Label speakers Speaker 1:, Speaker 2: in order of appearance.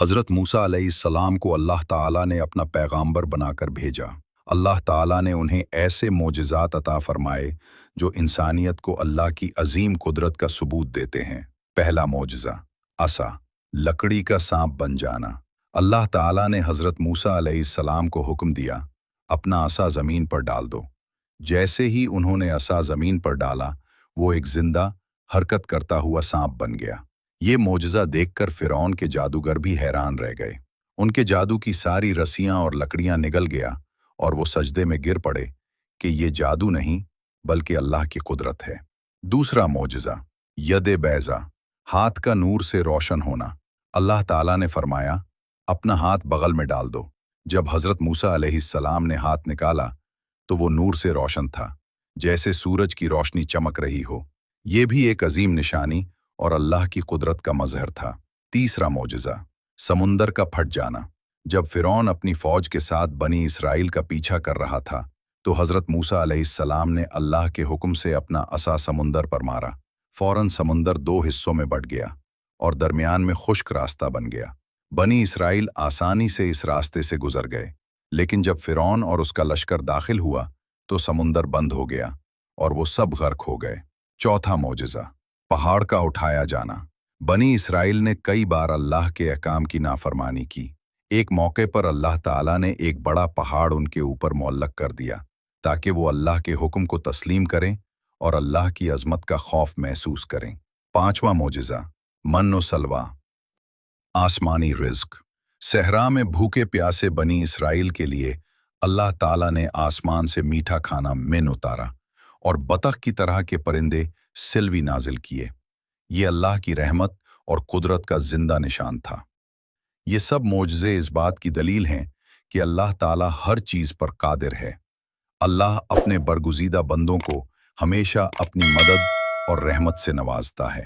Speaker 1: حضرت موسیٰ علیہ السلام کو اللہ تعالیٰ نے اپنا پیغامبر بنا کر بھیجا۔ اللہ تعالیٰ نے انہیں ایسے معجزات عطا فرمائے جو انسانیت کو اللہ کی عظیم قدرت کا ثبوت دیتے ہیں۔ پہلا معجزہ، عصا، لکڑی کا سانپ بن جانا۔ اللہ تعالیٰ نے حضرت موسیٰ علیہ السلام کو حکم دیا، اپنا عصا زمین پر ڈال دو۔ جیسے ہی انہوں نے عصا زمین پر ڈالا، وہ ایک زندہ، حرکت کرتا ہوا سانپ بن گیا۔ یہ معجزہ دیکھ کر فرعون کے جادوگر بھی حیران رہ گئے۔ ان کے جادو کی ساری رسیاں اور لکڑیاں نگل گیا اور وہ سجدے میں گر پڑے کہ یہ جادو نہیں بلکہ اللہ کی قدرت ہے۔ دوسرا معجزہ، ید بیضا، ہاتھ کا نور سے روشن ہونا۔ اللہ تعالیٰ نے فرمایا، اپنا ہاتھ بغل میں ڈال دو۔ جب حضرت موسیٰ علیہ السلام نے ہاتھ نکالا تو وہ نور سے روشن تھا، جیسے سورج کی روشنی چمک رہی ہو۔ یہ بھی ایک عظیم نشانی اور اللہ کی قدرت کا مظہر تھا۔ تیسرا معجزہ، سمندر کا پھٹ جانا۔ جب فرعون اپنی فوج کے ساتھ بنی اسرائیل کا پیچھا کر رہا تھا تو حضرت موسیٰ علیہ السلام نے اللہ کے حکم سے اپنا عصا سمندر پر مارا۔ فوراً سمندر دو حصوں میں بٹ گیا اور درمیان میں خشک راستہ بن گیا۔ بنی اسرائیل آسانی سے اس راستے سے گزر گئے، لیکن جب فرعون اور اس کا لشکر داخل ہوا تو سمندر بند ہو گیا اور وہ سب غرق ہو گئے۔ چوتھا معجزہ، پہاڑ کا اٹھایا جانا۔ بنی اسرائیل نے کئی بار اللہ کے احکام کی نافرمانی کی۔ ایک موقع پر اللہ تعالیٰ نے ایک بڑا پہاڑ ان کے اوپر معلق کر دیا تاکہ وہ اللہ کے حکم کو تسلیم کریں اور اللہ کی عظمت کا خوف محسوس کریں۔ پانچواں معجزہ، من و سلویٰ، آسمانی رزق۔ صحرا میں بھوکے پیاسے بنی اسرائیل کے لیے اللہ تعالیٰ نے آسمان سے میٹھا کھانا من اتارا اور بطخ کی طرح کے پرندے سلوی نازل کیے۔ یہ اللہ کی رحمت اور قدرت کا زندہ نشان تھا۔ یہ سب معجزے اس بات کی دلیل ہیں کہ اللہ تعالیٰ ہر چیز پر قادر ہے۔ اللہ اپنے برگزیدہ بندوں کو ہمیشہ اپنی مدد اور رحمت سے نوازتا ہے۔